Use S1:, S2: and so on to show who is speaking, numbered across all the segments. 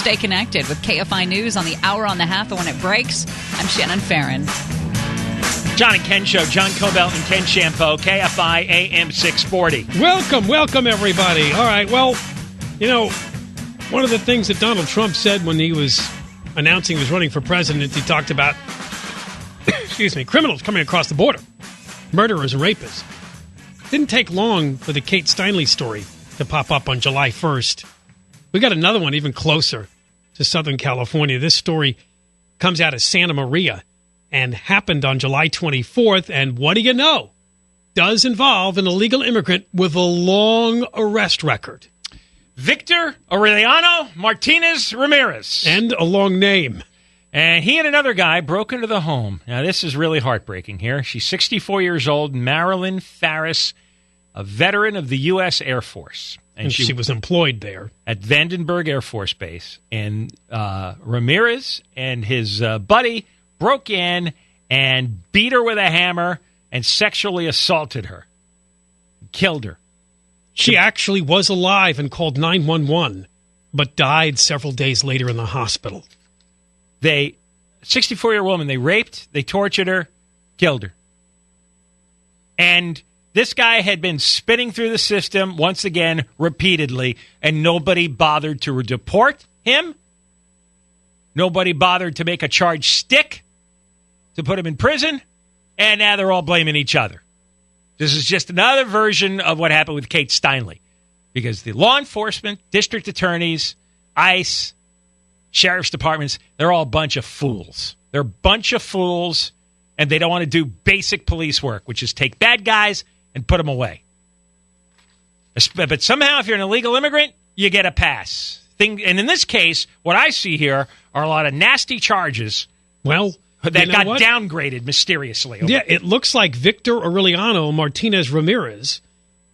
S1: Stay connected with KFI News on the hour on the half, and when it breaks, I'm Shannon Farron.
S2: John and Ken Show. John Cobelt and Ken Shampo, KFI AM 640.
S3: Welcome, everybody. All right, well, one of the things that Donald Trump said when he was announcing he was running for president, he talked about, criminals coming across the border, murderers and rapists. Didn't take long for the Kate Steinle story to pop up on July 1st. We got another one even closer to Southern California. This story comes out of Santa Maria and happened on July 24th. And what do you know? Does involve an illegal immigrant with a long arrest record.
S2: Victor Aureliano Martinez Ramirez.
S3: And a long name.
S2: And he and another guy broke into the home. Now, this is really heartbreaking here. She's 64 years old, Marilyn Farris, a veteran of the U.S. Air Force.
S3: And she was employed there.
S2: At Vandenberg Air Force Base. And Ramirez and his buddy broke in and beat her with a hammer and sexually assaulted her. Killed her.
S3: She actually was alive and called 911, but died several days later in the hospital.
S2: 64-year-old woman, they raped, they tortured her, killed her. And this guy had been spinning through the system once again, repeatedly, and nobody bothered to deport him. Nobody bothered to make a charge stick to put him in prison. And now they're all blaming each other. This is just another version of what happened with Kate Steinle. Because the law enforcement, district attorneys, ICE, sheriff's departments, they're all a bunch of fools. They're a bunch of fools, and they don't want to do basic police work, which is take bad guys and put them away. But somehow, if you're an illegal immigrant, you get a pass. And in this case, what I see here are a lot of nasty charges.
S3: Well,
S2: that got downgraded mysteriously.
S3: Yeah, it looks like Victor Aureliano Martinez Ramirez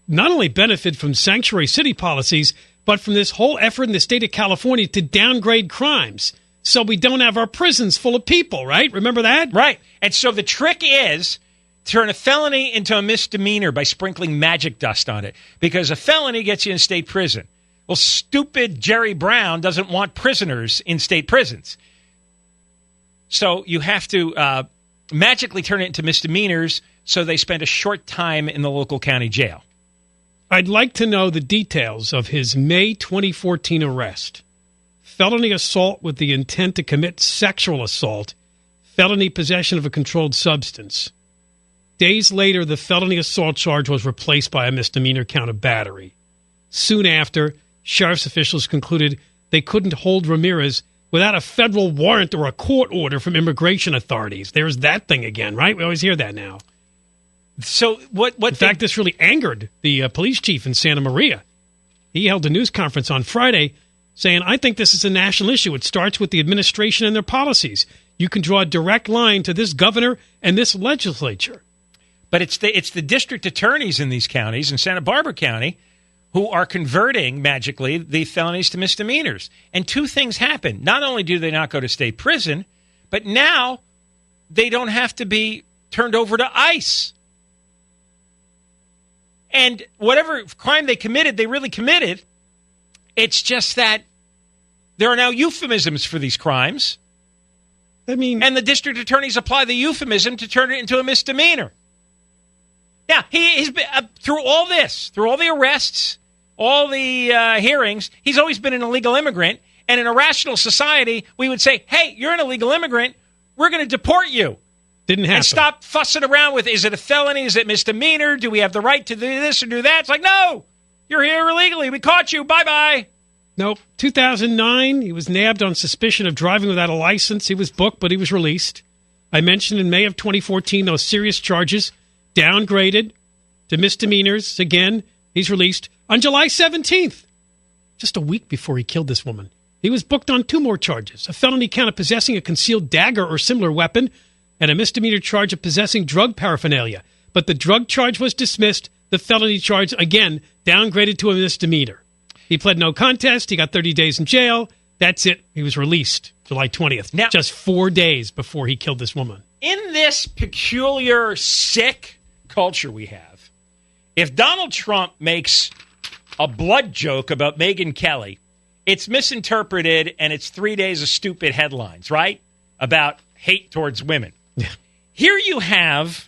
S3: not only benefit from sanctuary city policies, but from this whole effort in the state of California to downgrade crimes. So we don't have our prisons full of people, right? Remember that?
S2: Right. And so the trick is turn a felony into a misdemeanor by sprinkling magic dust on it. Because a felony gets you in state prison. Well, stupid Jerry Brown doesn't want prisoners in state prisons. So you have to magically turn it into misdemeanors so they spend a short time in the local county jail.
S3: I'd like to know the details of his May 2014 arrest. Felony assault with the intent to commit sexual assault. Felony possession of a controlled substance. Days later, the felony assault charge was replaced by a misdemeanor count of battery. Soon after, sheriff's officials concluded they couldn't hold Ramirez without a federal warrant or a court order from immigration authorities. There's that thing again, right? We always hear that now.
S2: So what
S3: in fact, this really angered the police chief in Santa Maria. He held a news conference on Friday saying, I think this is a national issue. It starts with the administration and their policies. You can draw a direct line to this governor and this legislature.
S2: But it's the district attorneys in these counties, in Santa Barbara County, who are converting, magically, the felonies to misdemeanors. And two things happen. Not only do they not go to state prison, but now they don't have to be turned over to ICE. And whatever crime they committed, they really committed. It's just that there are now euphemisms for these crimes. And the district attorneys apply the euphemism to turn it into a misdemeanor. Now, he's been, through all this, through all the arrests, all the hearings, he's always been an illegal immigrant. And in a rational society, we would say, hey, you're an illegal immigrant. We're going to deport you.
S3: Didn't happen.
S2: And stop fussing around with, is it a felony? Is it misdemeanor? Do we have the right to do this or do that? It's like, no, you're here illegally. We caught you. Bye-bye.
S3: Nope. 2009, he was nabbed on suspicion of driving without a license. He was booked, but he was released. I mentioned in May of 2014, those serious charges downgraded to misdemeanors. Again, he's released. On July 17th, just a week before he killed this woman, he was booked on two more charges, a felony count of possessing a concealed dagger or similar weapon, and a misdemeanor charge of possessing drug paraphernalia. But the drug charge was dismissed. The felony charge, again, downgraded to a misdemeanor. He pled no contest. He got 30 days in jail. That's it. He was released July 20th, now, just 4 days before he killed this woman.
S2: In this peculiar, sick culture we have, if Donald Trump makes a blood joke about Megyn Kelly, it's misinterpreted, and it's 3 days of stupid headlines, right? About hate towards women.
S3: Yeah.
S2: Here you have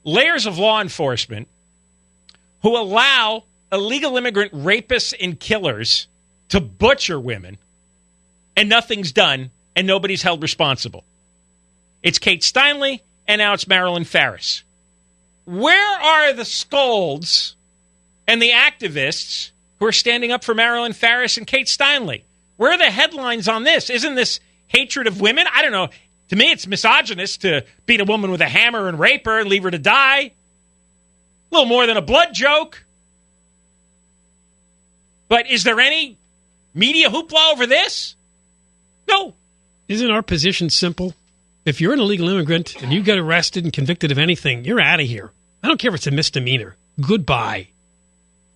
S2: layers of law enforcement who allow illegal immigrant rapists and killers to butcher women, and nothing's done, and nobody's held responsible. It's Kate Steinle, and now it's Marilyn Farris. Where are the scolds and the activists who are standing up for Marilyn Farris and Kate Steinle? Where are the headlines on this? Isn't this hatred of women? I don't know. To me, it's misogynist to beat a woman with a hammer and rape her and leave her to die. A little more than a blood joke. But is there any media hoopla over this? No.
S3: Isn't our position simple? If you're an illegal immigrant and you get arrested and convicted of anything, you're out of here. I don't care if it's a misdemeanor. Goodbye.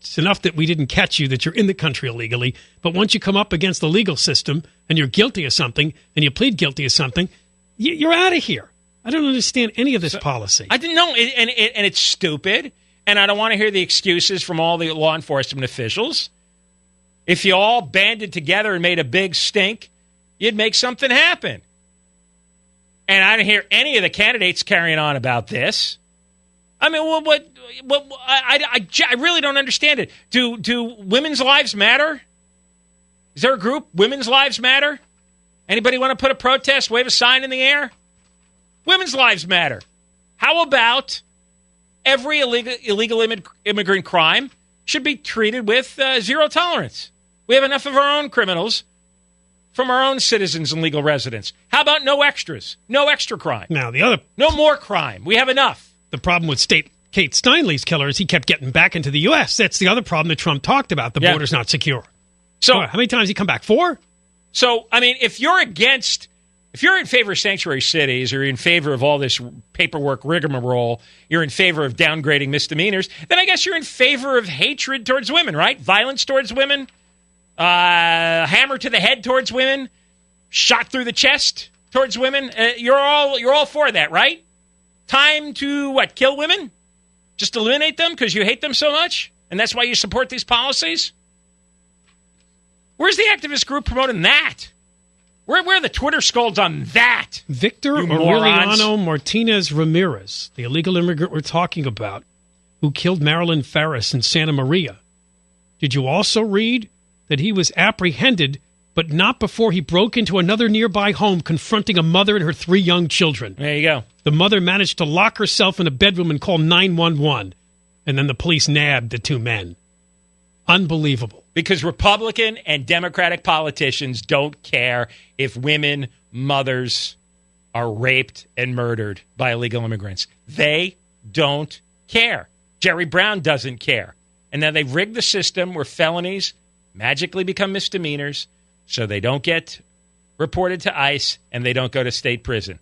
S3: It's enough that we didn't catch you, that you're in the country illegally. But once you come up against the legal system and you're guilty of something and you plead guilty of something, you're out of here. I don't understand any of this policy.
S2: I didn't know, and it's stupid, and I don't want to hear the excuses from all the law enforcement officials. If you all banded together and made a big stink, you'd make something happen. And I didn't hear any of the candidates carrying on about this. I mean, I really don't understand it. Do women's lives matter? Is there a group, Women's Lives Matter? Anybody want to put a protest, wave a sign in the air? Women's lives matter. How about every illegal immigrant crime should be treated with zero tolerance? We have enough of our own criminals from our own citizens and legal residents. How about no extras? No extra crime.
S3: Now,
S2: no more crime. We have enough.
S3: The problem with Kate Steinle's killer is he kept getting back into the U.S. That's the other problem that Trump talked about. The border's not secure.
S2: So
S3: how many times did he come back? 4?
S2: So, I mean, if you're in favor of sanctuary cities, or you're in favor of all this paperwork rigmarole, you're in favor of downgrading misdemeanors, then I guess you're in favor of hatred towards women, right? Violence towards women, hammer to the head towards women, shot through the chest towards women. You're all for that, right? Time to, kill women? Just eliminate them because you hate them so much? And that's why you support these policies? Where's the activist group promoting that? Where are the Twitter scolds on that?
S3: Victor Aureliano Martinez Ramirez, the illegal immigrant we're talking about, who killed Marilyn Farris in Santa Maria. Did you also read that he was apprehended, but not before he broke into another nearby home, confronting a mother and her 3 young children?
S2: There you go.
S3: The mother managed to lock herself in a bedroom and call 911, and then the police nabbed the 2 men. Unbelievable.
S2: Because Republican and Democratic politicians don't care if women, mothers, are raped and murdered by illegal immigrants. They don't care. Jerry Brown doesn't care. And now they've rigged the system where felonies magically become misdemeanors so they don't get reported to ICE and they don't go to state prison.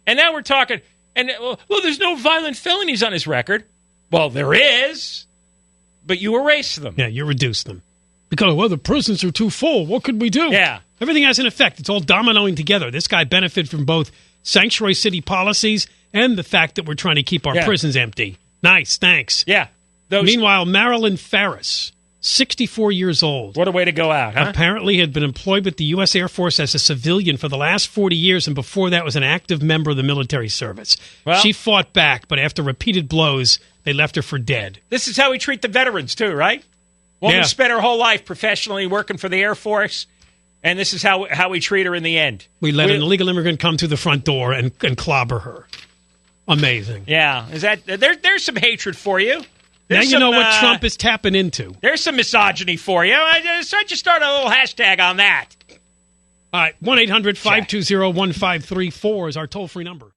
S2: And now we're talking, there's no violent felonies on his record. Well, there is, but you erase them.
S3: Yeah, you reduce them. Because, the prisons are too full. What could we do?
S2: Yeah.
S3: Everything has an effect. It's all dominoing together. This guy benefited from both sanctuary city policies and the fact that we're trying to keep our prisons empty. Nice, thanks.
S2: Yeah.
S3: Meanwhile, Marilyn Farris, 64 years old.
S2: What a way to go out, huh?
S3: Apparently had been employed with the U.S. Air Force as a civilian for the last 40 years, and before that was an active member of the military service. Well, she fought back, but after repeated blows, they left her for dead.
S2: This is how we treat the veterans, too, right? Woman spent her whole life professionally working for the Air Force, and this is how we treat her in the end.
S3: We let an illegal immigrant come through the front door and clobber her. Amazing.
S2: Yeah. Is that there's some hatred for you.
S3: Now you know what Trump is tapping into.
S2: There's some misogyny for you. I just start a little hashtag on that.
S3: All right, 1-800-520-1534 is our toll-free number.